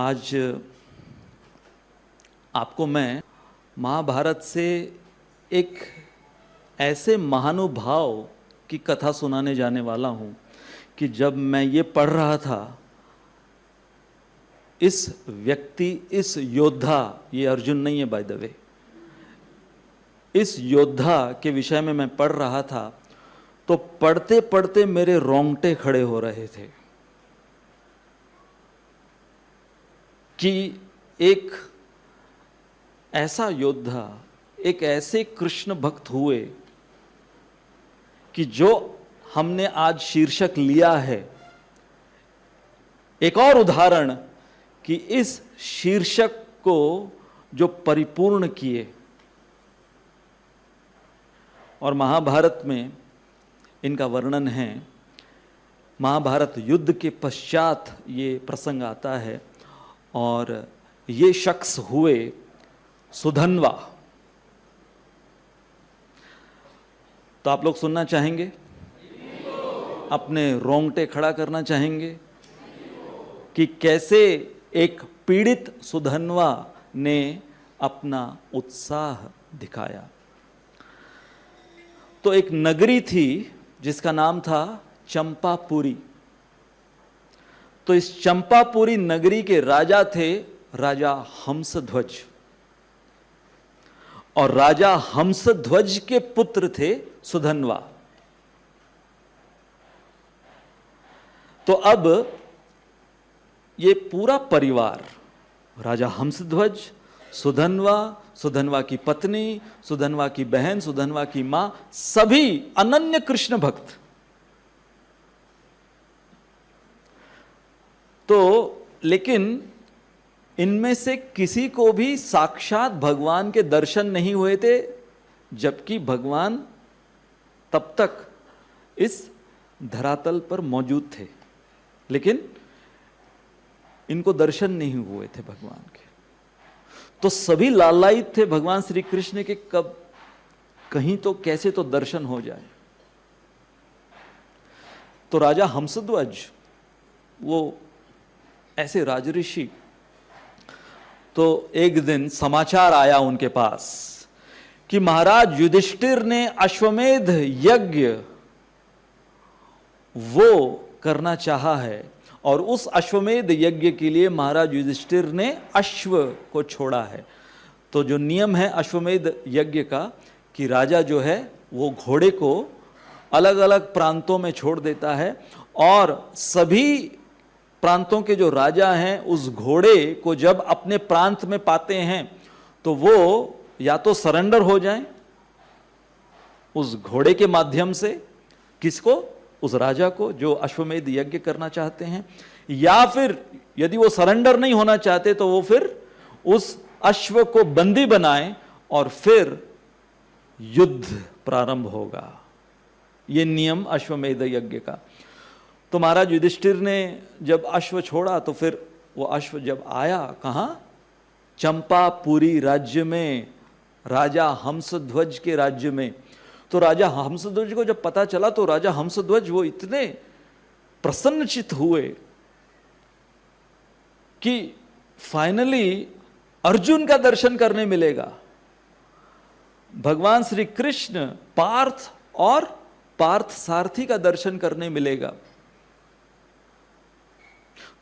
आज आपको मैं महाभारत से एक ऐसे महानुभाव की कथा सुनाने जाने वाला हूं कि जब मैं ये पढ़ रहा था, इस व्यक्ति, इस योद्धा, ये अर्जुन नहीं है बाय द वे, इस योद्धा के विषय में मैं पढ़ रहा था तो पढ़ते पढ़ते मेरे रोंगटे खड़े हो रहे थे कि एक ऐसा योद्धा, एक ऐसे कृष्ण भक्त हुए कि जो हमने आज शीर्षक लिया है, एक और उदाहरण कि इस शीर्षक को जो परिपूर्ण किए। और महाभारत में इनका वर्णन है। महाभारत युद्ध के पश्चात ये प्रसंग आता है और ये शख्स हुए सुधन्वा। तो आप लोग सुनना चाहेंगे? अपने रोंगटे खड़ा करना चाहेंगे कि कैसे एक पीड़ित सुधन्वा ने अपना उत्साह दिखाया। तो एक नगरी थी जिसका नाम था चंपापुरी। तो इस चंपापुरी नगरी के राजा थे राजा हंसध्वज, और राजा हंसध्वज के पुत्र थे सुधन्वा। तो अब ये पूरा परिवार, राजा हंसध्वज, सुधन्वा, सुधन्वा की पत्नी, सुधन्वा की बहन, सुधन्वा की मां, सभी अनन्य कृष्ण भक्त। तो लेकिन इनमें से किसी को भी साक्षात भगवान के दर्शन नहीं हुए थे, जबकि भगवान तब तक इस धरातल पर मौजूद थे, लेकिन इनको दर्शन नहीं हुए थे भगवान के। तो सभी लालायित थे भगवान श्री कृष्ण के, कब कहीं तो कैसे तो दर्शन हो जाए। तो राजा हंसध्वज, वो ऐसे राजऋषि, तो एक दिन समाचार आया उनके पास कि महाराज युधिष्ठिर ने अश्वमेध यज्ञ वो करना चाहा है, और उस अश्वमेध यज्ञ के लिए महाराज युधिष्ठिर ने अश्व को छोड़ा है। तो जो नियम है अश्वमेध यज्ञ का कि राजा जो है वो घोड़े को अलग अलग प्रांतों में छोड़ देता है, और सभी प्रांतों के जो राजा हैं उस घोड़े को जब अपने प्रांत में पाते हैं तो वो या तो सरेंडर हो जाएं उस घोड़े के माध्यम से, किसको? उस राजा को जो अश्वमेध यज्ञ करना चाहते हैं, या फिर यदि वो सरेंडर नहीं होना चाहते तो वो फिर उस अश्व को बंदी बनाएं और फिर युद्ध प्रारंभ होगा। ये नियम अश्वमेध यज्ञ का। तो महाराज युधिष्ठिर ने जब अश्व छोड़ा तो फिर वो अश्व जब आया कहां? चंपापुरी राज्य में, राजा हंसध्वज के राज्य में। तो राजा हंसध्वज को जब पता चला तो राजा हंसध्वज वो इतने प्रसन्नचित हुए कि फाइनली अर्जुन का दर्शन करने मिलेगा। भगवान श्री कृष्ण, पार्थ और पार्थ सारथी का दर्शन करने मिलेगा।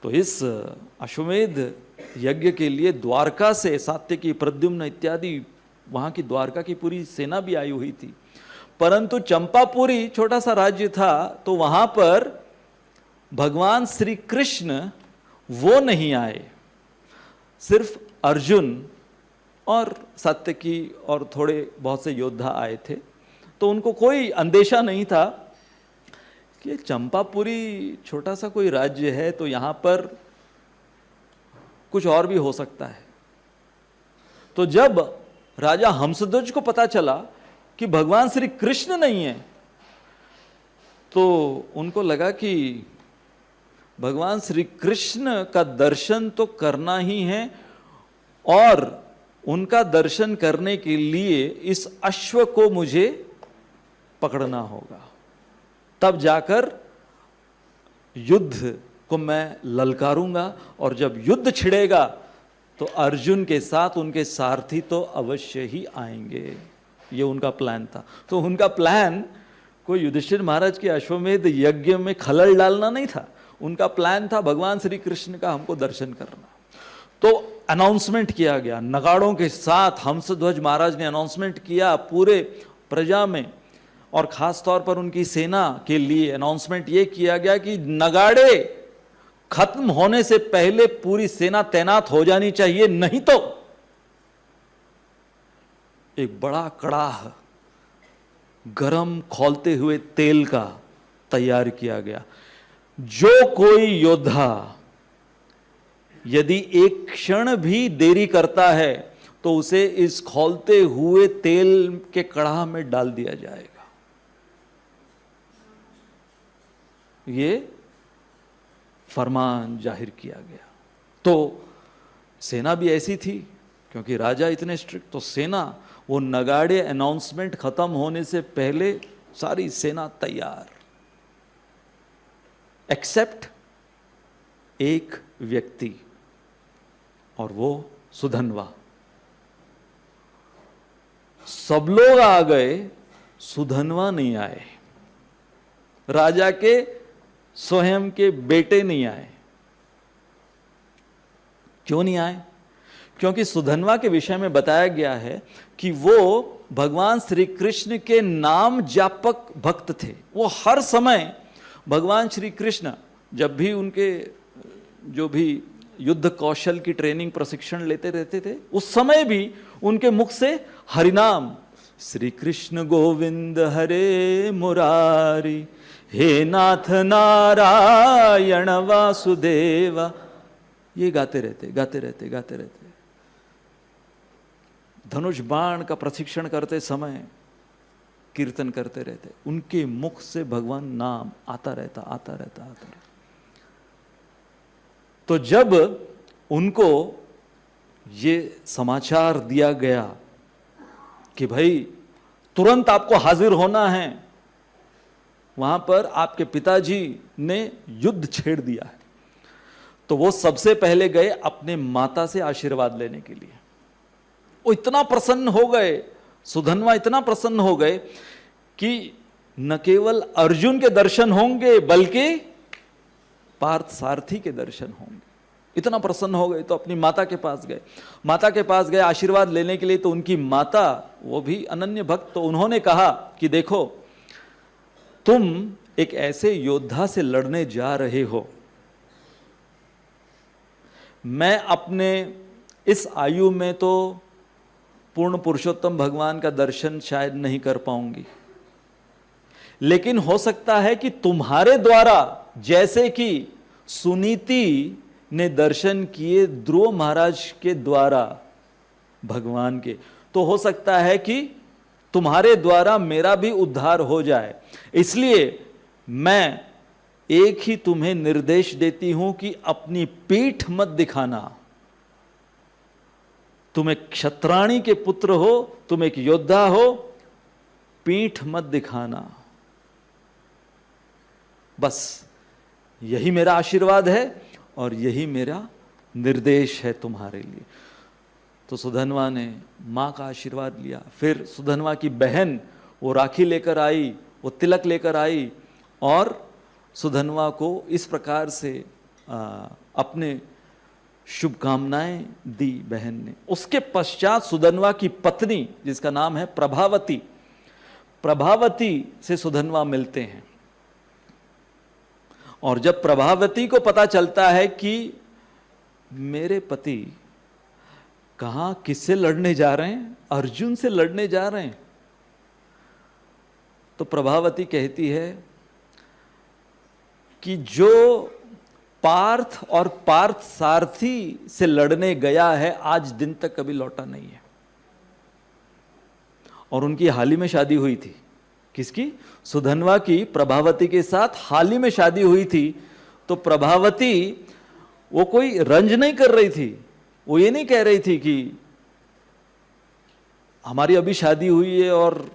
तो इस अश्वमेध यज्ञ के लिए द्वारका से सात्यकी, प्रद्युम्न इत्यादि वहां की द्वारका की पूरी सेना भी आई हुई थी। परंतु चंपापुरी छोटा सा राज्य था, तो वहां पर भगवान श्री कृष्ण वो नहीं आए, सिर्फ अर्जुन और सात्यकी और थोड़े बहुत से योद्धा आए थे। तो उनको कोई अंदेशा नहीं था कि चंपापुरी छोटा सा कोई राज्य है, तो यहां पर कुछ और भी हो सकता है। तो जब राजा हंसध्वज को पता चला कि भगवान श्री कृष्ण नहीं है, तो उनको लगा कि भगवान श्री कृष्ण का दर्शन तो करना ही है, और उनका दर्शन करने के लिए इस अश्व को मुझे पकड़ना होगा, तब जाकर युद्ध को मैं ललकारूंगा और जब युद्ध छिड़ेगा तो अर्जुन के साथ उनके सारथी तो अवश्य ही आएंगे। ये उनका प्लान था। तो उनका प्लान कोई युधिष्ठिर महाराज के अश्वमेध यज्ञ में खलल डालना नहीं था, उनका प्लान था भगवान श्री कृष्ण का हमको दर्शन करना। तो अनाउंसमेंट किया गया नगाड़ों के साथ, हंसध्वज महाराज ने अनाउंसमेंट किया पूरे प्रजा में, और खास तौर पर उनकी सेना के लिए अनाउंसमेंट यह किया गया कि नगाड़े खत्म होने से पहले पूरी सेना तैनात हो जानी चाहिए, नहीं तो एक बड़ा कड़ाह गरम खौलते हुए तेल का तैयार किया गया। जो कोई योद्धा यदि एक क्षण भी देरी करता है तो उसे इस खौलते हुए तेल के कड़ाह में डाल दिया जाएगा। ये फरमान जाहिर किया गया। तो सेना भी ऐसी थी, क्योंकि राजा इतने स्ट्रिक्ट, तो सेना वो नगाड़े अनाउंसमेंट खत्म होने से पहले सारी सेना तैयार, एक्सेप्ट एक व्यक्ति, और वो सुधन्वा। सब लोग आ गए, सुधन्वा नहीं आए। राजा के स्वयं के बेटे नहीं आए। क्यों नहीं आए? क्योंकि सुधन्वा के विषय में बताया गया है कि वो भगवान श्री कृष्ण के नाम जापक भक्त थे। वो हर समय भगवान श्री कृष्ण, जब भी उनके जो भी युद्ध कौशल की ट्रेनिंग प्रशिक्षण लेते रहते थे, उस समय भी उनके मुख से हरिनाम, श्री कृष्ण गोविंद हरे मुरारी, हे नाथ नारायण वासुदेवा, ये गाते रहते। धनुष बाण का प्रशिक्षण करते समय कीर्तन करते रहते। उनके मुख से भगवान नाम आता रहता। तो जब उनको ये समाचार दिया गया कि भाई तुरंत आपको हाजिर होना है, वहां पर आपके पिताजी ने युद्ध छेड़ दिया है, तो वो सबसे पहले गए अपने माता से आशीर्वाद लेने के लिए। वो इतना प्रसन्न हो गए, सुधन्वा इतना प्रसन्न हो गए कि न केवल अर्जुन के दर्शन होंगे बल्कि पार्थ सारथी के दर्शन होंगे। इतना प्रसन्न हो गए तो अपनी माता के पास गए आशीर्वाद लेने के लिए। तो उनकी माता, वो भी अनन्य भक्त, तो उन्होंने कहा कि देखो, तुम एक ऐसे योद्धा से लड़ने जा रहे हो, मैं अपने इस आयु में तो पूर्ण पुरुषोत्तम भगवान का दर्शन शायद नहीं कर पाऊंगी, लेकिन हो सकता है कि तुम्हारे द्वारा, जैसे कि सुनीति ने दर्शन किए ध्रुव महाराज के द्वारा भगवान के, तो हो सकता है कि तुम्हारे द्वारा मेरा भी उद्धार हो जाए। इसलिए मैं एक ही तुम्हें निर्देश देती हूं कि अपनी पीठ मत दिखाना। तुम एक क्षत्राणी के पुत्र हो, तुम एक योद्धा हो, पीठ मत दिखाना। बस यही मेरा आशीर्वाद है और यही मेरा निर्देश है तुम्हारे लिए। तो सुधन्वा ने मां का आशीर्वाद लिया। फिर सुधन्वा की बहन वो राखी लेकर आई, वो तिलक लेकर आई और सुधन्वा को इस प्रकार से अपने शुभकामनाएं दी बहन ने। उसके पश्चात सुधन्वा की पत्नी, जिसका नाम है प्रभावती, प्रभावती से सुधन्वा मिलते हैं। और जब प्रभावती को पता चलता है कि मेरे पति कहां किससे लड़ने जा रहे हैं, अर्जुन से लड़ने जा रहे हैं, तो प्रभावती कहती है कि जो पार्थ और पार्थ सारथी से लड़ने गया है, आज दिन तक कभी लौटा नहीं है। और उनकी हाल ही में शादी हुई थी। किसकी? सुधन्वा की प्रभावती के साथ हाल ही में शादी हुई थी। तो प्रभावती वो कोई रंज नहीं कर रही थी, वो ये नहीं कह रही थी कि हमारी अभी शादी हुई है और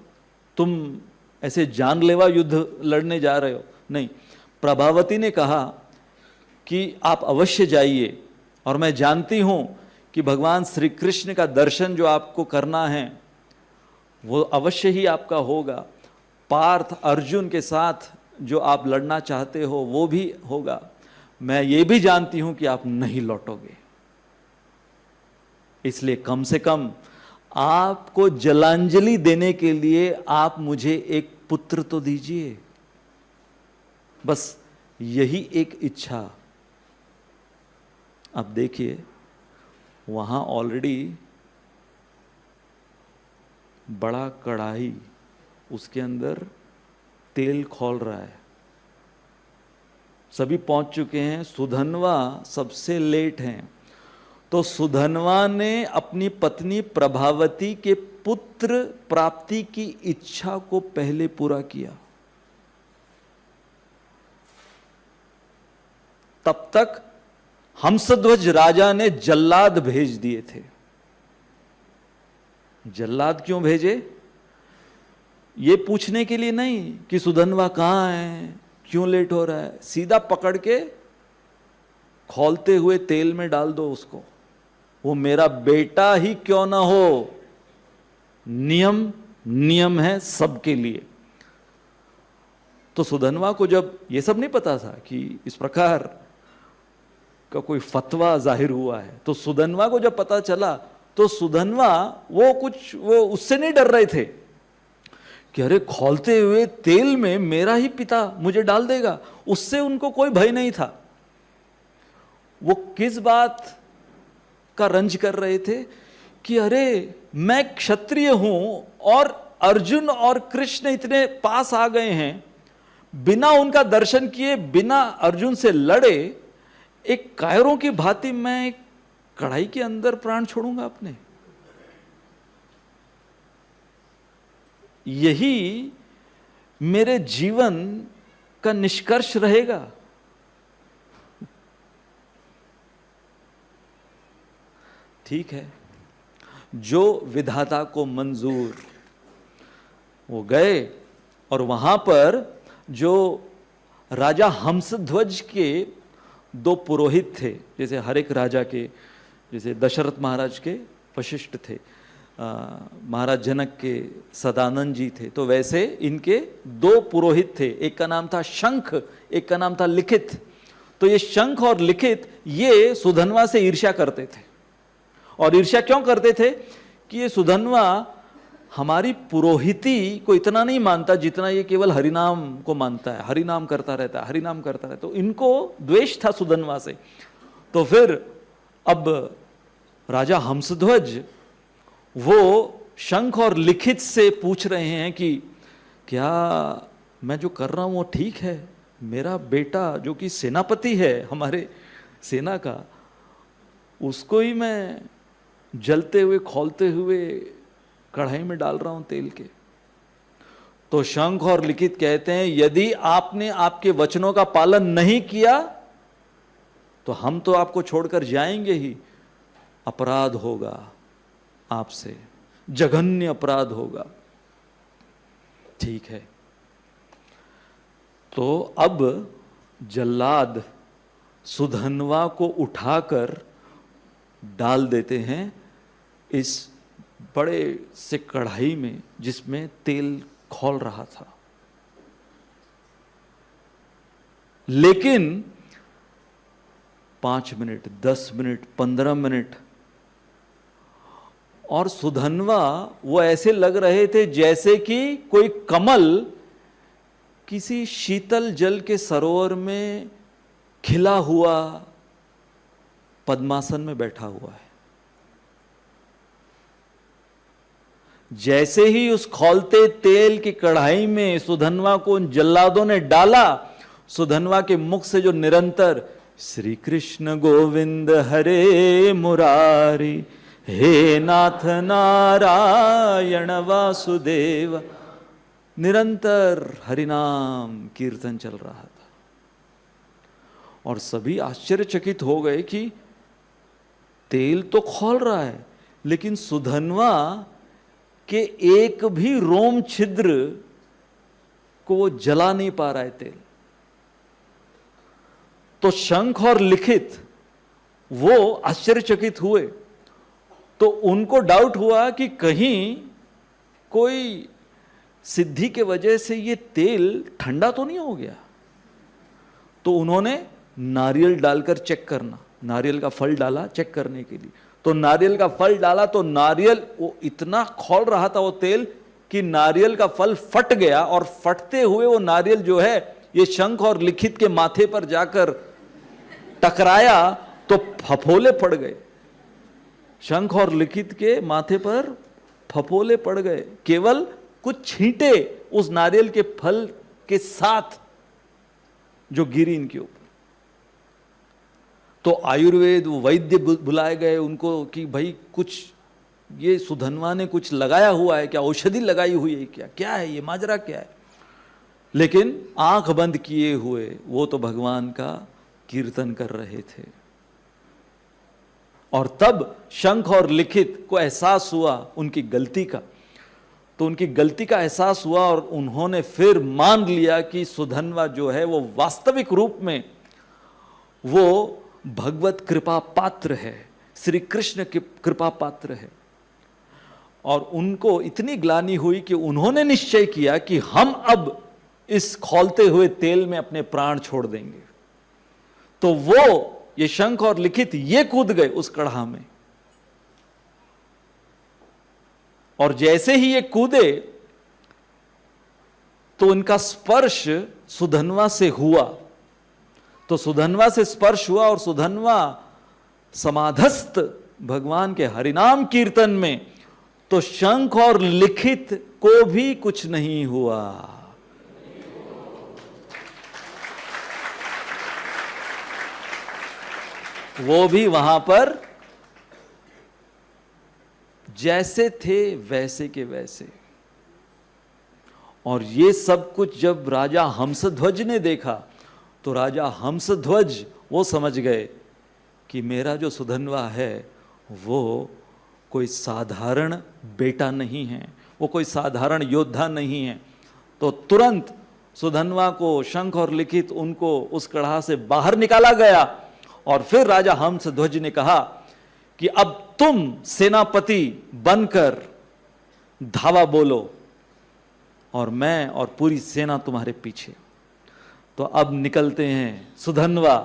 तुम ऐसे जानलेवा युद्ध लड़ने जा रहे हो। नहीं, प्रभावती ने कहा कि आप अवश्य जाइए, और मैं जानती हूं कि भगवान श्री कृष्ण का दर्शन जो आपको करना है वो अवश्य ही आपका होगा। पार्थ अर्जुन के साथ जो आप लड़ना चाहते हो वो भी होगा। मैं ये भी जानती हूं कि आप नहीं लौटोगे, इसलिए कम से कम आपको जलांजलि देने के लिए आप मुझे एक पुत्र तो दीजिए। बस यही एक इच्छा। अब देखिए, वहां ऑलरेडी बड़ा कढ़ाई, उसके अंदर तेल खौल रहा है, सभी पहुंच चुके हैं। सुधन्वा सबसे लेट हैं, तो सुधन्वा ने अपनी पत्नी प्रभावती के पुत्र प्राप्ति की इच्छा को पहले पूरा किया। तब तक हंसध्वज राजा ने जल्लाद भेज दिए थे। जल्लाद क्यों भेजे? ये पूछने के लिए नहीं कि सुधन्वा कहां है, क्यों लेट हो रहा है, सीधा पकड़ के खौलते हुए तेल में डाल दो उसको, वो मेरा बेटा ही क्यों ना हो। नियम है सबके लिए। तो सुधन्वा को जब ये सब नहीं पता था कि इस प्रकार का कोई फतवा जाहिर हुआ है, तो सुधन्वा को जब पता चला तो सुधन्वा वो उससे नहीं डर रहे थे कि अरे खौलते हुए तेल में मेरा ही पिता मुझे डाल देगा, उससे उनको कोई भय नहीं था। वो किस बात का रंज कर रहे थे कि अरे मैं क्षत्रिय हूं और अर्जुन और कृष्ण इतने पास आ गए हैं, बिना उनका दर्शन किए, बिना अर्जुन से लड़े, एक कायरों की भांति मैं एक कढ़ाई के अंदर प्राण छोड़ूंगा अपने। यही मेरे जीवन का निष्कर्ष रहेगा। ठीक है, जो विधाता को मंजूर। वो गए और वहां पर जो राजा हंसध्वज के दो पुरोहित थे, जैसे हर एक राजा के, जैसे दशरथ महाराज के वशिष्ठ थे, महाराज जनक के सदानंद जी थे, तो वैसे इनके दो पुरोहित थे। एक का नाम था शंख, एक का नाम था लिखित। तो ये शंख और लिखित ये सुधन्वा से ईर्ष्या करते थे। और ईर्ष्या क्यों करते थे कि ये सुधन्वा हमारी पुरोहिती को इतना नहीं मानता जितना ये केवल हरिनाम को मानता है, हरिनाम करता रहता है, हरिनाम करता रहता है। तो इनको द्वेष था सुधन्वा से। तो फिर अब राजा हंसध्वज वो शंख और लिखित से पूछ रहे हैं कि क्या मैं जो कर रहा हूं वो ठीक है? मेरा बेटा जो कि सेनापति है हमारे सेना का, उसको ही मैं जलते हुए खौलते हुए कढ़ाई में डाल रहा हूं तेल के। तो शंख और लिखित कहते हैं यदि आपने आपके वचनों का पालन नहीं किया तो हम तो आपको छोड़कर जाएंगे ही, अपराध होगा आपसे, जघन्य अपराध होगा। ठीक है, तो अब जल्लाद सुधन्वा को उठाकर डाल देते हैं इस बड़े से कढ़ाई में जिसमें तेल खौल रहा था। लेकिन 5 मिनट, 10 मिनट, 15 मिनट, और सुधन्वा वो ऐसे लग रहे थे जैसे कि कोई कमल किसी शीतल जल के सरोवर में खिला हुआ पद्मासन में बैठा हुआ है। जैसे ही उस खौलते तेल की कढ़ाई में सुधन्वा को उन जल्लादों ने डाला, सुधन्वा के मुख से जो निरंतर श्री कृष्ण गोविंद हरे मुरारी, हे नाथ नारायण वासुदेव, निरंतर हरिनाम कीर्तन चल रहा था। और सभी आश्चर्यचकित हो गए कि तेल तो खौल रहा है लेकिन सुधन्वा के एक भी रोम छिद्र को वो जला नहीं पा रहा है तेल। तो शंख और लिखित वो आश्चर्यचकित हुए। तो उनको डाउट हुआ कि कहीं कोई सिद्धि के वजह से ये तेल ठंडा तो नहीं हो गया। तो उन्होंने नारियल डालकर चेक करना, नारियल का फल डाला चेक करने के लिए। तो नारियल का फल डाला तो नारियल वो इतना खौल रहा था वो तेल कि नारियल का फल फट गया, और फटते हुए वो नारियल जो है ये शंख और लिखित के माथे पर जाकर टकराया तो फफोले पड़ गए। शंख और लिखित के माथे पर फफोले पड़ गए, केवल कुछ छींटे उस नारियल के फल के साथ जो गिरी इनके ऊपर। तो आयुर्वेद वैद्य बुलाए गए उनको कि भाई कुछ ये सुधनवा ने कुछ लगाया हुआ है क्या, औषधि लगाई हुई है क्या, क्या है ये माजरा क्या है। लेकिन आंख बंद किए हुए वो तो भगवान का कीर्तन कर रहे थे। और तब शंख और लिखित को एहसास हुआ उनकी गलती का। तो उनकी गलती का एहसास हुआ और उन्होंने फिर मान लिया कि सुधनवा जो है वो वास्तविक रूप में वो भगवत कृपा पात्र है, श्री कृष्ण के कृपा पात्र है। और उनको इतनी ग्लानि हुई कि उन्होंने निश्चय किया कि हम अब इस खौलते हुए तेल में अपने प्राण छोड़ देंगे। तो वो ये शंख और लिखित ये कूद गए उस कढ़ा में, और जैसे ही ये कूदे तो उनका स्पर्श सुधनवा से हुआ। तो सुधनवा से स्पर्श हुआ और सुधनवा समाधस्त भगवान के हरिनाम कीर्तन में। तो शंख और लिखित को भी कुछ नहीं हुआ। वो भी वहां पर जैसे थे वैसे के वैसे। और ये सब कुछ जब राजा हंसध्वज ने देखा तो राजा हंसध्वज वो समझ गए कि मेरा जो सुधनवा है वो कोई साधारण बेटा नहीं है, वो कोई साधारण योद्धा नहीं है। तो तुरंत सुधनवा को शंख और लिखित उनको उस कढ़ा से बाहर निकाला गया। और फिर राजा हंसध्वज ने कहा कि अब तुम सेनापति बनकर धावा बोलो और मैं और पूरी सेना तुम्हारे पीछे। तो अब निकलते हैं सुधनवा।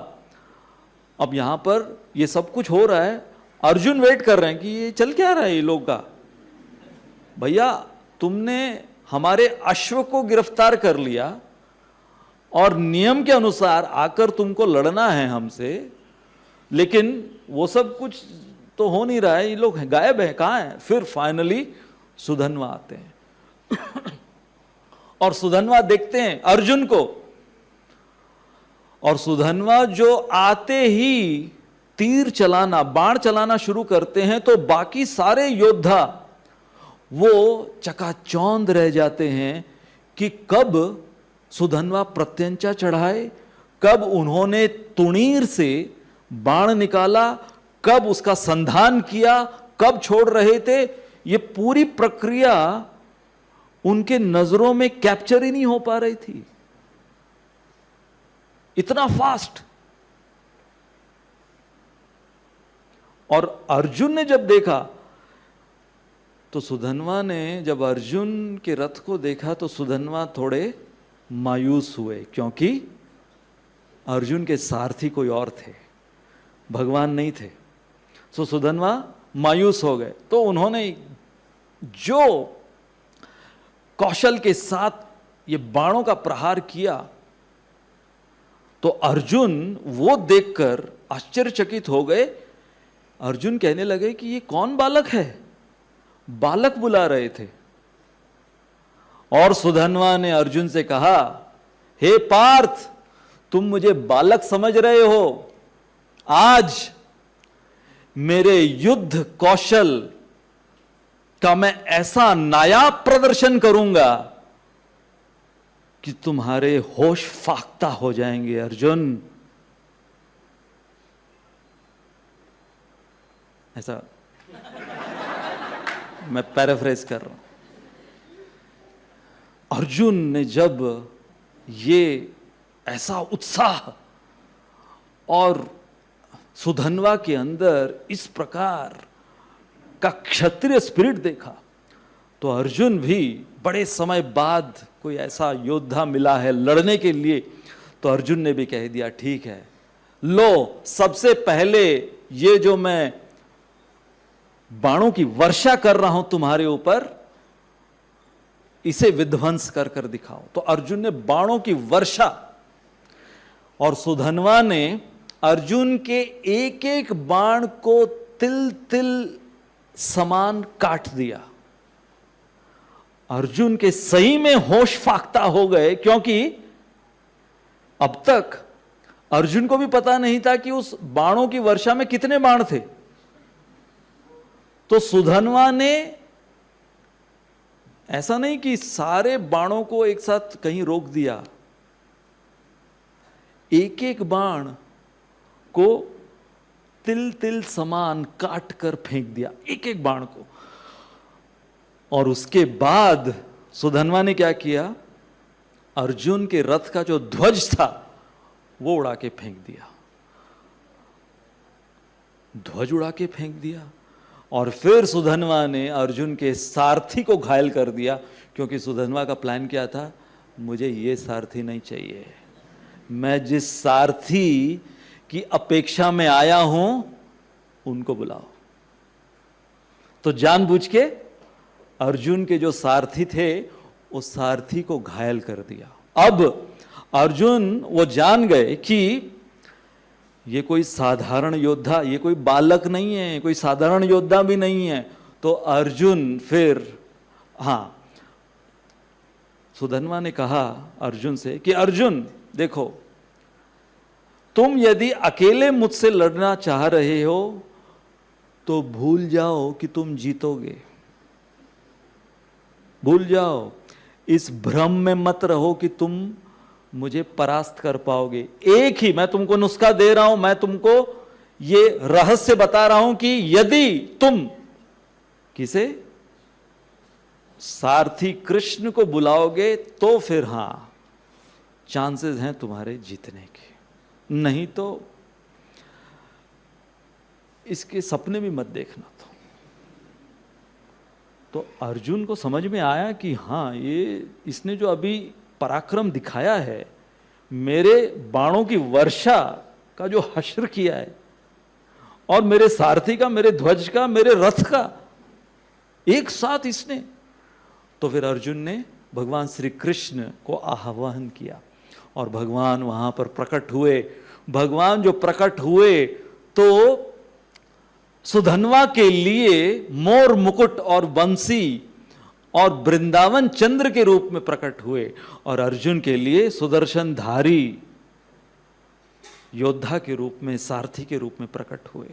अब यहां पर ये सब कुछ हो रहा है, अर्जुन वेट कर रहे हैं कि ये चल क्या रहा है ये लोग का। भैया तुमने हमारे अश्व को गिरफ्तार कर लिया और नियम के अनुसार आकर तुमको लड़ना है हमसे, लेकिन वो सब कुछ तो हो नहीं रहा है, ये लोग गायब हैं, कहाँ हैं। फिर फाइनली सुधनवा आते हैं और सुधनवा देखते हैं अर्जुन को, और सुधनवा जो आते ही तीर चलाना बाण चलाना शुरू करते हैं तो बाकी सारे योद्धा वो चकाचौंध रह जाते हैं कि कब सुधनवा प्रत्यंचा चढ़ाए, कब उन्होंने तुणीर से बाण निकाला, कब उसका संधान किया, कब छोड़ रहे थे। ये पूरी प्रक्रिया उनके नजरों में कैप्चर ही नहीं हो पा रही थी, इतना फास्ट। और अर्जुन ने जब देखा तो सुधनवा ने जब अर्जुन के रथ को देखा तो सुधनवा थोड़े मायूस हुए, क्योंकि अर्जुन के सारथी कोई और थे, भगवान नहीं थे। सो सुधनवा मायूस हो गए। तो उन्होंने जो कौशल के साथ ये बाणों का प्रहार किया तो अर्जुन वो देखकर आश्चर्यचकित हो गए। अर्जुन कहने लगे कि ये कौन बालक है, बालक बुला रहे थे। और सुधनवा ने अर्जुन से कहा, हे पार्थ तुम मुझे बालक समझ रहे हो, आज मेरे युद्ध कौशल का मैं ऐसा नायाब प्रदर्शन करूंगा कि तुम्हारे होश फाख्ता हो जाएंगे अर्जुन। ऐसा मैं पैराफ्रेज कर रहा हूं। अर्जुन ने जब ये ऐसा उत्साह और सुधन्वा के अंदर इस प्रकार का क्षत्रिय स्पिरिट देखा तो अर्जुन भी बड़े समय बाद कोई ऐसा योद्धा मिला है लड़ने के लिए, तो अर्जुन ने भी कह दिया ठीक है, लो सबसे पहले ये जो मैं बाणों की वर्षा कर रहा हूं तुम्हारे ऊपर, इसे विध्वंस कर कर दिखाओ। तो अर्जुन ने बाणों की वर्षा, और सुधन्वा ने अर्जुन के एक एक बाण को तिल तिल समान काट दिया। अर्जुन के सही में होश फाख्ता हो गए, क्योंकि अब तक अर्जुन को भी पता नहीं था कि उस बाणों की वर्षा में कितने बाण थे। तो सुधन्वा ने ऐसा नहीं कि सारे बाणों को एक साथ कहीं रोक दिया, एक एक बाण को तिल तिल समान काट कर फेंक दिया, एक एक बाण को। और उसके बाद सुधन्वा ने क्या किया, अर्जुन के रथ का जो ध्वज था वो उड़ा के फेंक दिया, ध्वज उड़ा के फेंक दिया। और फिर सुधन्वा ने अर्जुन के सारथी को घायल कर दिया, क्योंकि सुधन्वा का प्लान क्या था, मुझे ये सारथी नहीं चाहिए, मैं जिस सारथी की अपेक्षा में आया हूं उनको बुलाओ। तो जानबूझ के अर्जुन के जो सारथी थे उस सारथी को घायल कर दिया। अब अर्जुन वो जान गए कि ये कोई साधारण योद्धा, ये कोई बालक नहीं है, कोई साधारण योद्धा भी नहीं है। तो अर्जुन फिर, हां, सुधन्वा ने कहा अर्जुन से कि अर्जुन देखो, तुम यदि अकेले मुझसे लड़ना चाह रहे हो तो भूल जाओ कि तुम जीतोगे, भूल जाओ, इस भ्रम में मत रहो कि तुम मुझे परास्त कर पाओगे। एक ही मैं तुमको नुस्खा दे रहा हूं, मैं तुमको ये रहस्य बता रहा हूं कि यदि तुम किसे, सारथी कृष्ण को बुलाओगे तो फिर हां चांसेस हैं तुम्हारे जीतने के, नहीं तो इसके सपने भी मत देखना। तो अर्जुन को समझ में आया कि हां, ये इसने जो अभी पराक्रम दिखाया है, मेरे बाणों की वर्षा का जो हश्र किया है, और मेरे सारथी का, मेरे ध्वज का, मेरे रथ का एक साथ इसने। तो फिर अर्जुन ने भगवान श्री कृष्ण को आह्वान किया और भगवान वहां पर प्रकट हुए। भगवान जो प्रकट हुए तो सुधन्वा के लिए मोर मुकुट और बंसी और वृंदावन चंद्र के रूप में प्रकट हुए, और अर्जुन के लिए सुदर्शन धारी योद्धा के रूप में, सारथी के रूप में प्रकट हुए।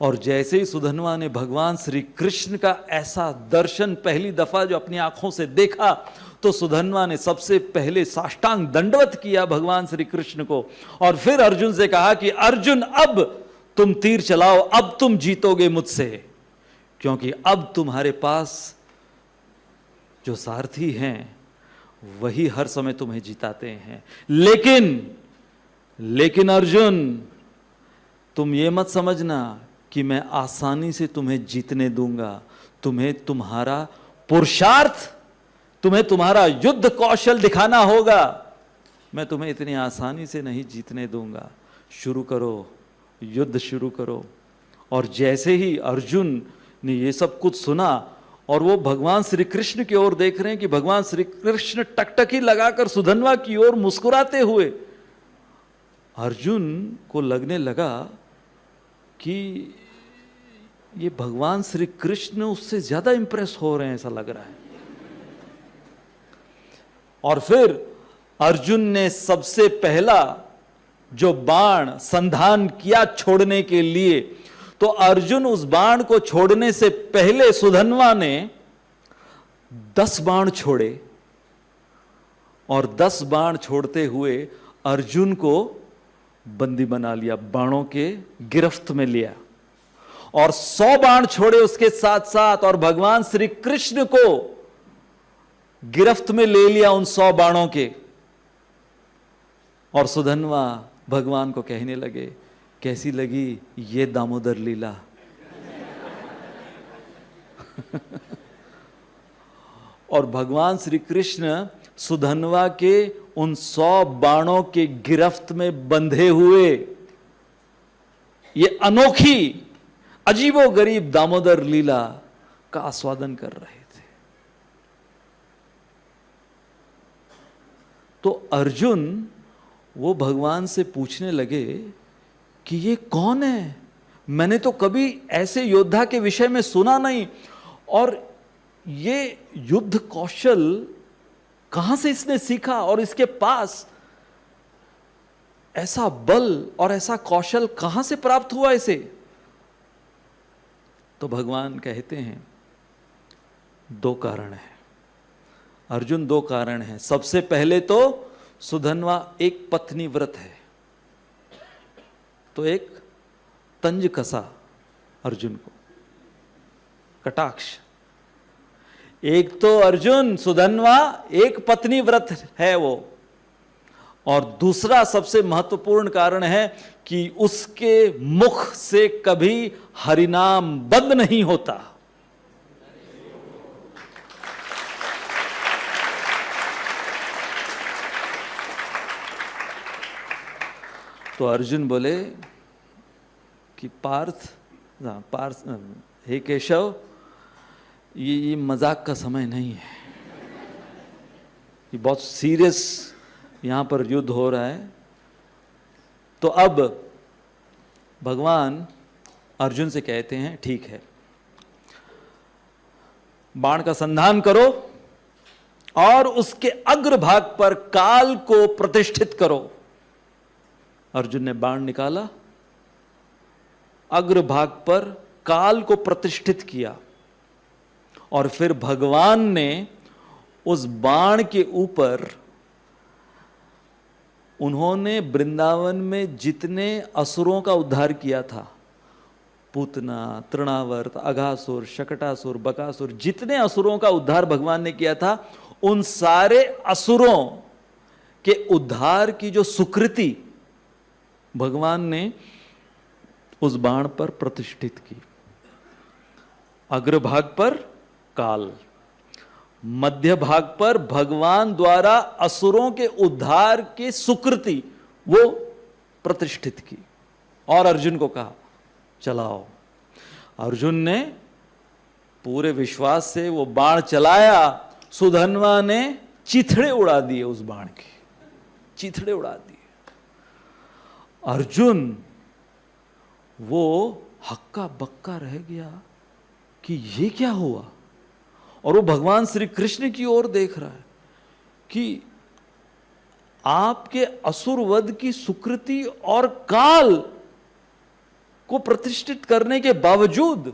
और जैसे ही सुधन्वा ने भगवान श्री कृष्ण का ऐसा दर्शन पहली दफा जो अपनी आंखों से देखा, तो सुधन्वा ने सबसे पहले साष्टांग दंडवत किया भगवान श्री कृष्ण को, और फिर अर्जुन से कहा कि अर्जुन, अब तुम तीर चलाओ, अब तुम जीतोगे मुझसे, क्योंकि अब तुम्हारे पास जो सारथी हैं वही हर समय तुम्हें जिताते हैं। लेकिन अर्जुन, तुम ये मत समझना कि मैं आसानी से तुम्हें जीतने दूंगा। तुम्हें तुम्हारा पुरुषार्थ, तुम्हें तुम्हारा युद्ध कौशल दिखाना होगा। मैं तुम्हें इतनी आसानी से नहीं जीतने दूंगा। शुरू करो, युद्ध शुरू करो। और जैसे ही अर्जुन ने ये सब कुछ सुना और वो भगवान श्री कृष्ण की ओर देख रहे हैं कि भगवान श्री कृष्ण टकटकी लगाकर सुधन्वा की ओर मुस्कुराते हुए, अर्जुन को लगने लगा कि ये भगवान श्री कृष्ण उससे ज्यादा इंप्रेस हो रहे हैं, ऐसा लग रहा है। और फिर अर्जुन ने सबसे पहला जो बाण संधान किया छोड़ने के लिए, तो अर्जुन उस बाण को छोड़ने से पहले सुधन्वा ने 10 बाण छोड़े, और 10 बाण छोड़ते हुए अर्जुन को बंदी बना लिया, बाणों के गिरफ्त में लिया, और 100 बाण छोड़े उसके साथ साथ, और भगवान श्री कृष्ण को गिरफ्त में ले लिया उन 100 बाणों के। और सुधन्वा भगवान को कहने लगे, कैसी लगी ये दामोदर लीला? और भगवान श्री कृष्ण सुधन्वा के उन 100 बाणों के गिरफ्त में बंधे हुए ये अनोखी अजीबोगरीब दामोदर लीला का आस्वादन कर रहे थे। तो अर्जुन वो भगवान से पूछने लगे कि ये कौन है? मैंने तो कभी ऐसे योद्धा के विषय में सुना नहीं, और ये युद्ध कौशल कहां से इसने सीखा, और इसके पास ऐसा बल और ऐसा कौशल कहां से प्राप्त हुआ इसे? तो भगवान कहते हैं 2 कारण है अर्जुन, 2 कारण है। सबसे पहले तो सुधन्वा एक पत्नी व्रत है, तो एक तंज कसा अर्जुन को, कटाक्ष। एक तो अर्जुन सुधन्वा एक पत्नी व्रत है वो, और दूसरा सबसे महत्वपूर्ण कारण है कि उसके मुख से कभी हरिनाम बंद नहीं होता। तो अर्जुन बोले कि पार्थ, हे केशव, ये मजाक का समय नहीं है, ये बहुत सीरियस यहां पर युद्ध हो रहा है। तो अब भगवान अर्जुन से कहते हैं, ठीक है, बाण का संधान करो और उसके अग्रभाग पर काल को प्रतिष्ठित करो। अर्जुन ने बाण निकाला, अग्रभाग पर काल को प्रतिष्ठित किया, और फिर भगवान ने उस बाण के ऊपर, उन्होंने वृंदावन में जितने असुरों का उद्धार किया था, पूतना, तृणावर्त, अघासुर, शकटासुर, बकासुर, जितने असुरों का उद्धार भगवान ने किया था, उन सारे असुरों के उद्धार की जो सुकृति भगवान ने उस बाण पर प्रतिष्ठित की। अग्रभाग पर काल, मध्य भाग पर भगवान द्वारा असुरों के उद्धार की सुकृति वो प्रतिष्ठित की, और अर्जुन को कहा चलाओ। अर्जुन ने पूरे विश्वास से वो बाण चलाया। सुधन्वा ने चिथड़े उड़ा दिए, उस बाण के चिथड़े उड़ा दिए। अर्जुन वो हक्का बक्का रह गया कि ये क्या हुआ, और वो भगवान श्री कृष्ण की ओर देख रहा है कि आपके असुरवध की सुकृति और काल को प्रतिष्ठित करने के बावजूद।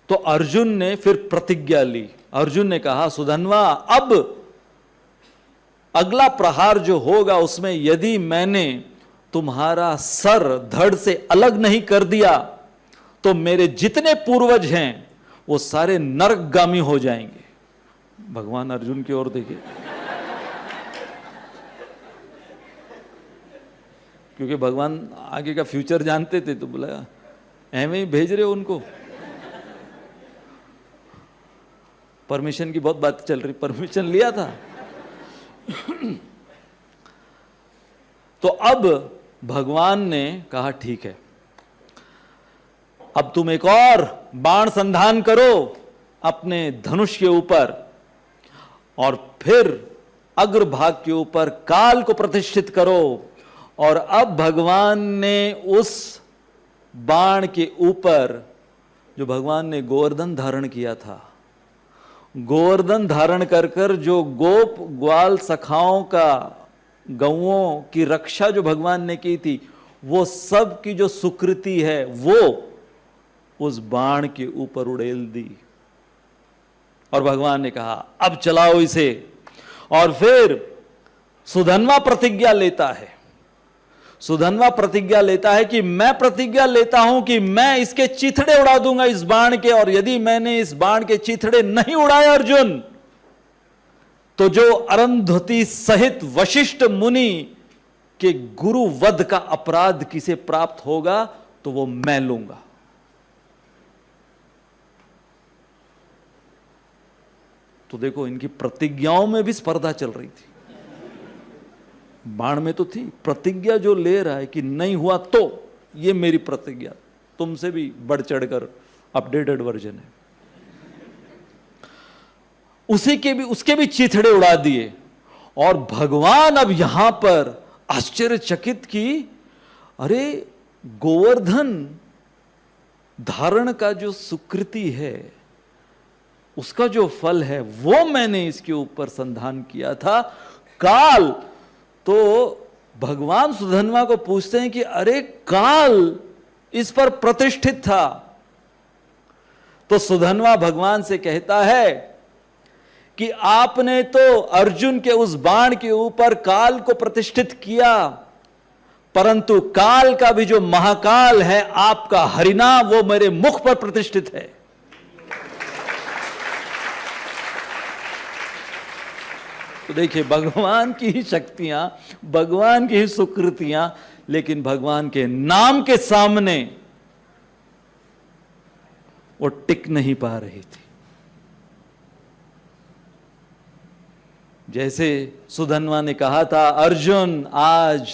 तो अर्जुन ने फिर प्रतिज्ञा ली। अर्जुन ने कहा, सुधन्वा, अब अगला प्रहार जो होगा उसमें यदि मैंने तुम्हारा सर धड़ से अलग नहीं कर दिया तो मेरे जितने पूर्वज हैं वो सारे नरकगामी हो जाएंगे। भगवान अर्जुन की ओर देखिए, क्योंकि भगवान आगे का फ्यूचर जानते थे, तो बोला ऐਵੇਂ ही भेज रहे हो उनको। परमिशन की बहुत बात चल रही, परमिशन लिया था। तो अब भगवान ने कहा ठीक है, अब तुम एक और बाण संधान करो अपने धनुष के ऊपर, और फिर अग्रभाग के ऊपर काल को प्रतिष्ठित करो। और अब भगवान ने उस बाण के ऊपर, जो भगवान ने गोवर्धन धारण किया था, गोवर्धन धारण कर कर जो गोप ग्वाल सखाओं का, गौओं की रक्षा जो भगवान ने की थी, वो सब की जो सुकृति है वो उस बाण के ऊपर उड़ेल दी। और भगवान ने कहा अब चलाओ इसे। और फिर सुधन्वा प्रतिज्ञा लेता है, सुधन्वा प्रतिज्ञा लेता है कि मैं प्रतिज्ञा लेता हूं कि मैं इसके चिथड़े उड़ा दूंगा इस बाण के, और यदि मैंने इस बाण के चिथड़े नहीं उड़ाए अर्जुन, तो जो अरुंधति सहित वशिष्ठ मुनि के गुरु वध का अपराध किसे प्राप्त होगा तो वो मैं लूंगा। तो देखो, इनकी प्रतिज्ञाओं में भी स्पर्धा चल रही थी। बाण में तो थी, प्रतिज्ञा जो ले रहा है कि नहीं हुआ तो ये मेरी प्रतिज्ञा, तुमसे भी बढ़ चढ़कर अपडेटेड वर्जन है। उसके भी चीथड़े उड़ा दिए। और भगवान अब यहां पर आश्चर्यचकित की, अरे गोवर्धन धारण का जो सुकृति है, उसका जो फल है वो मैंने इसके ऊपर संधान किया था। काल, तो भगवान सुधन्वा को पूछते हैं कि अरे काल इस पर प्रतिष्ठित था। तो सुधन्वा भगवान से कहता है कि आपने तो अर्जुन के उस बाण के ऊपर काल को प्रतिष्ठित किया, परंतु काल का भी जो महाकाल है आपका हरिनाम, वो मेरे मुख पर प्रतिष्ठित है। तो देखिए, भगवान की ही शक्तियां, भगवान की ही सुकृतियां, लेकिन भगवान के नाम के सामने वो टिक नहीं पा रही थी। जैसे सुधन्वा ने कहा था, अर्जुन आज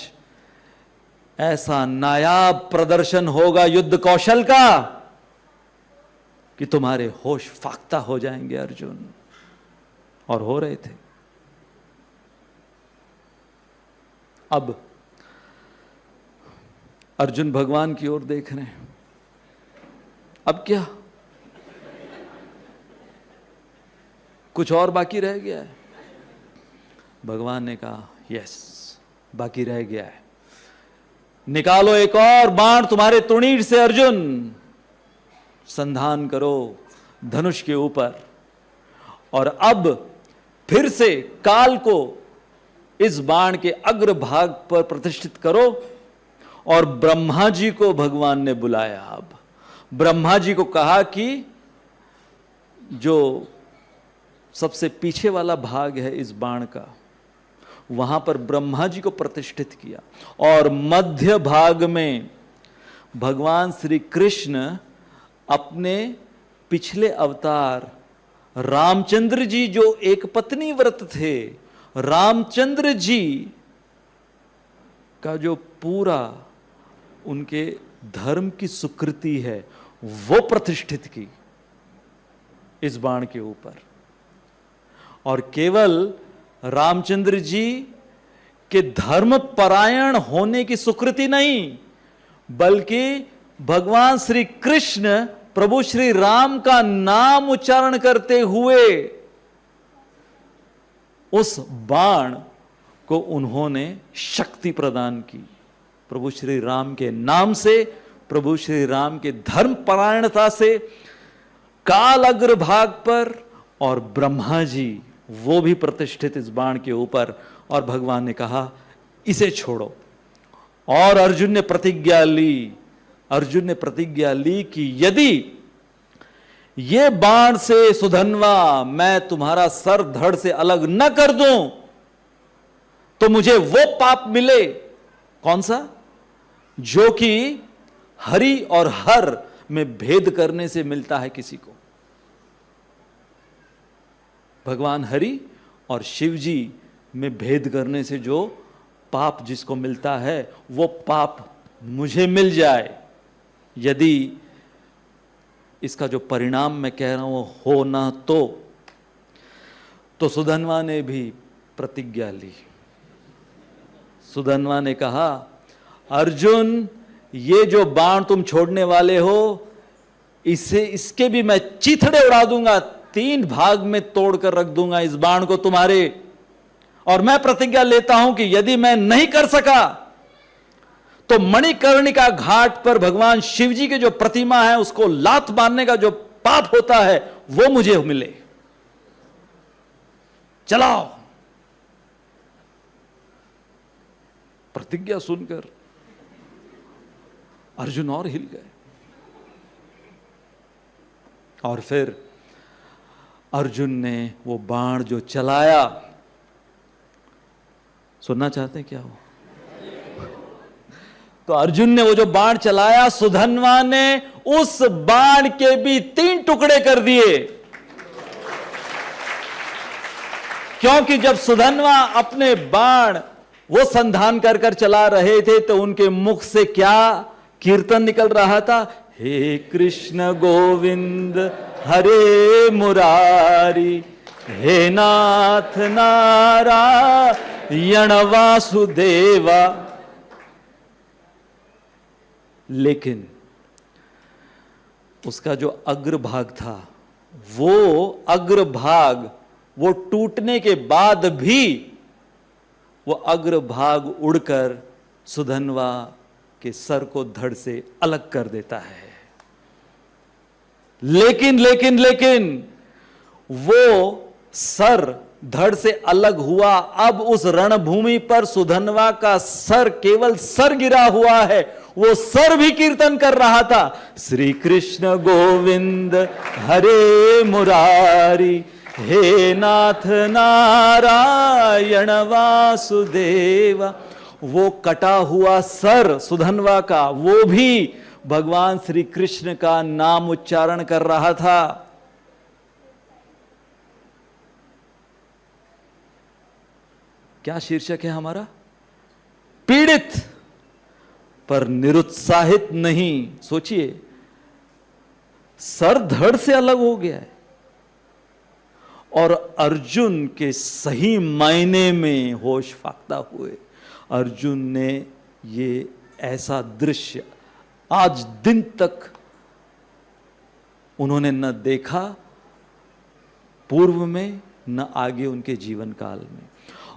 ऐसा नायाब प्रदर्शन होगा युद्ध कौशल का कि तुम्हारे होश फाख्ता हो जाएंगे अर्जुन, और हो रहे थे। अब अर्जुन भगवान की ओर देख रहे हैं, अब क्या कुछ और बाकी रह गया है? भगवान ने कहा यस, बाकी रह गया है। निकालो एक और बाण तुम्हारे तुणीर से अर्जुन, संधान करो धनुष के ऊपर, और अब फिर से काल को इस बाण के अग्रभाग पर प्रतिष्ठित करो। और ब्रह्मा जी को भगवान ने बुलाया। अब ब्रह्मा जी को कहा कि जो सबसे पीछे वाला भाग है इस बाण का, वहां पर ब्रह्मा जी को प्रतिष्ठित किया, और मध्य भाग में भगवान श्री कृष्ण अपने पिछले अवतार रामचंद्र जी, जो एक पत्नी व्रत थे, रामचंद्र जी का जो पूरा उनके धर्म की सुकृति है वो प्रतिष्ठित की इस बाण के ऊपर। और केवल रामचंद्र जी के धर्म परायण होने की सुकृति नहीं, बल्कि भगवान श्री कृष्ण प्रभु श्री राम का नाम उच्चारण करते हुए उस बाण को उन्होंने शक्ति प्रदान की। प्रभु श्री राम के नाम से, प्रभु श्री राम के धर्म परायणता से काल अग्रभाग पर, और ब्रह्मा जी वो भी प्रतिष्ठित इस बाण के ऊपर। और भगवान ने कहा इसे छोड़ो। और अर्जुन ने प्रतिज्ञा ली कि यदि ये बाण से सुधन्वा मैं तुम्हारा सर धड़ से अलग न कर दूं तो मुझे वो पाप मिले। कौन सा? जो कि हरि और हर में भेद करने से मिलता है किसी को। भगवान हरि और शिव जी में भेद करने से जो पाप जिसको मिलता है, वो पाप मुझे मिल जाए, यदि इसका जो परिणाम मैं कह रहा हूं हो ना तो सुधन्वा ने भी प्रतिज्ञा ली। सुधन्वा ने कहा, अर्जुन ये जो बाण तुम छोड़ने वाले हो, इसके भी मैं चीथड़े उड़ा दूंगा, 3 भाग में तोड़कर रख दूंगा इस बाण को तुम्हारे। और मैं प्रतिज्ञा लेता हूं कि यदि मैं नहीं कर सका तो मणिकर्णिका घाट पर भगवान शिव जी की जो प्रतिमा है उसको लात मारने का जो पाप होता है वो मुझे मिले। चलाओ। प्रतिज्ञा सुनकर अर्जुन और हिल गए। और फिर अर्जुन ने वो बाण जो चलाया सुनना चाहते हैं क्या हो? तो अर्जुन ने वो जो बाण चलाया, सुधन्वा ने उस बाण के भी 3 टुकड़े कर दिए। क्योंकि जब सुधन्वा अपने बाण वो संधान कर कर चला रहे थे तो उनके मुख से क्या कीर्तन निकल रहा था? हे कृष्ण गोविंद हरे मुरारी, हे नाथ नारायण वासुदेवा। लेकिन उसका जो अग्रभाग था, वो अग्रभाग वो टूटने के बाद भी वो अग्रभाग उड़कर सुधन्वा के सर को धड़ से अलग कर देता है। लेकिन वो सर धड़ से अलग हुआ। अब उस रणभूमि पर सुधन्वा का सर, केवल सर गिरा हुआ है, वो सर भी कीर्तन कर रहा था, श्री कृष्ण गोविंद हरे मुरारी, हे नाथ नारायण वासुदेवा। वो कटा हुआ सर सुधन्वा का, वो भी भगवान श्री कृष्ण का नाम उच्चारण कर रहा था। क्या शीर्षक है हमारा? पीड़ित पर निरुत्साहित नहीं। सोचिए, सर धड़ से अलग हो गया है और अर्जुन के सही मायने में होश फाख्ता हुए। अर्जुन ने ये ऐसा दृश्य आज दिन तक उन्होंने न देखा पूर्व में, न आगे उनके जीवन काल में।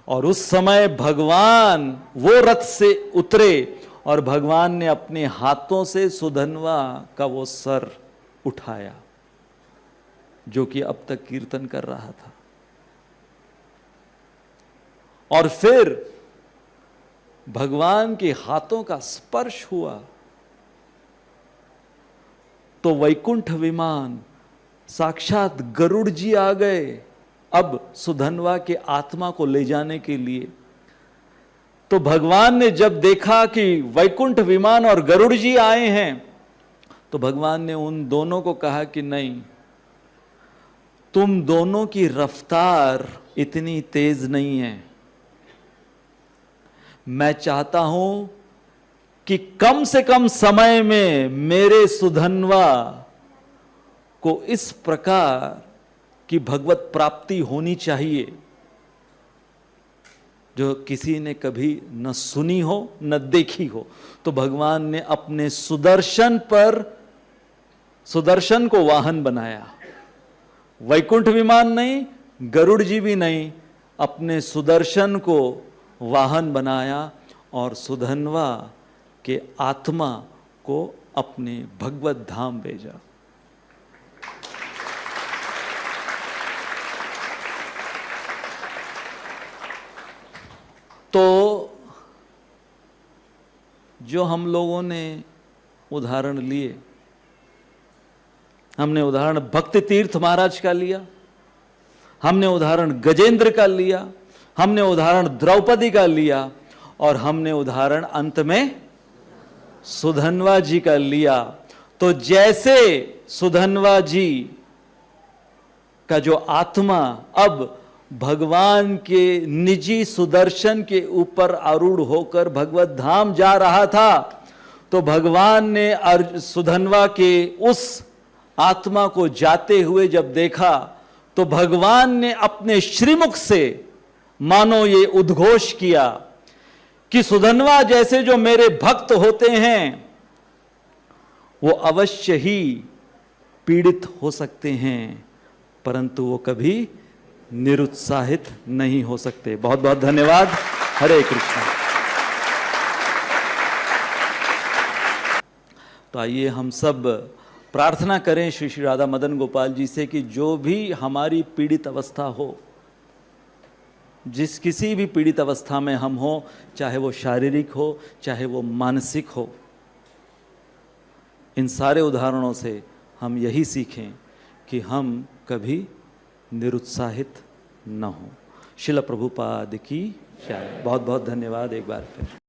और उस समय भगवान वो रथ से उतरे और भगवान ने अपने हाथों से सुधन्वा का वो सर उठाया, जो कि अब तक कीर्तन कर रहा था। और फिर भगवान के हाथों का स्पर्श हुआ तो वैकुंठ विमान, साक्षात गरुड़ जी आ गए अब सुधन्वा के आत्मा को ले जाने के लिए। तो भगवान ने जब देखा कि वैकुंठ विमान और गरुड़ जी आए हैं, तो भगवान ने उन दोनों को कहा कि नहीं, तुम दोनों की रफ्तार इतनी तेज नहीं है। मैं चाहता हूं कि कम से कम समय में मेरे सुधन्वा को इस प्रकार की भगवत प्राप्ति होनी चाहिए जो किसी ने कभी न सुनी हो न देखी हो। तो भगवान ने अपने सुदर्शन पर, सुदर्शन को वाहन बनाया। वैकुंठ विमान नहीं, गरुड़ जी भी नहीं, अपने सुदर्शन को वाहन बनाया और सुधन्वा के आत्मा को अपने भगवत धाम भेजा। तो जो हम लोगों ने उदाहरण लिए, हमने उदाहरण भक्ति तीर्थ महाराज का लिया, हमने उदाहरण गजेंद्र का लिया, हमने उदाहरण द्रौपदी का लिया और हमने उदाहरण अंत में सुधन्वा जी का लिया। तो जैसे सुधन्वा जी का जो आत्मा अब भगवान के निजी सुदर्शन के ऊपर आरूढ़ होकर भगवत धाम जा रहा था, तो भगवान ने सुधन्वा के उस आत्मा को जाते हुए जब देखा, तो भगवान ने अपने श्रीमुख से मानो ये उद्घोष किया कि सुधन्वा जैसे जो मेरे भक्त होते हैं वो अवश्य ही पीड़ित हो सकते हैं, परंतु वो कभी निरुत्साहित नहीं हो सकते। बहुत बहुत धन्यवाद। हरे कृष्ण। तो आइए हम सब प्रार्थना करें श्री श्री राधा मदन गोपाल जी से कि जो भी हमारी पीड़ित अवस्था हो, जिस किसी भी पीड़ित अवस्था में हम हो, चाहे वो शारीरिक हो चाहे वो मानसिक हो, इन सारे उदाहरणों से हम यही सीखें कि हम कभी निरुत्साहित न हो। शिल प्रभुपाद की जय। बहुत बहुत धन्यवाद एक बार फिर।